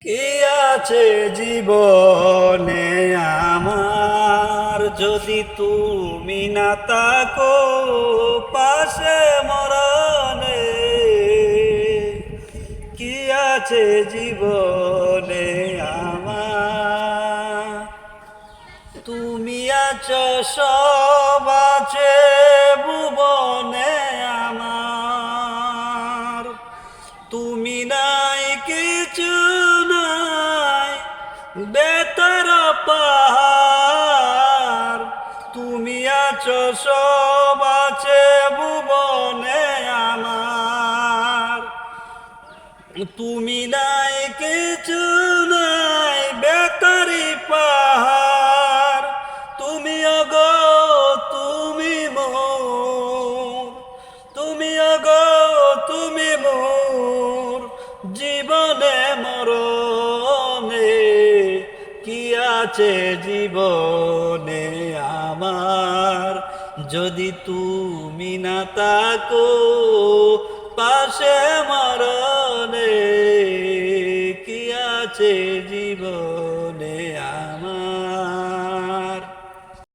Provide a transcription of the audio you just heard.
কি আছে জীবনে আমার, যদি তুমি না থাকো পাশে মরণে? কি আছে জীবনে আমার, তুমি আছো সব আছে ভুবনে আমার। তুমি নাই কিছু নাই বেতার পাহাড়, তুমি আছো সব আছে ভুবনে আমার। তুমি নাই কিছু নাই বেতারি পাহাড়, তুমি অগো তুমি মোর, তুমি অগো তুমি মোর জীবনে মরণে। কি আছে জীবনে আমার, যদি তুমি না থাকো পাশে মরণে? কি আছে জীবনে আমার।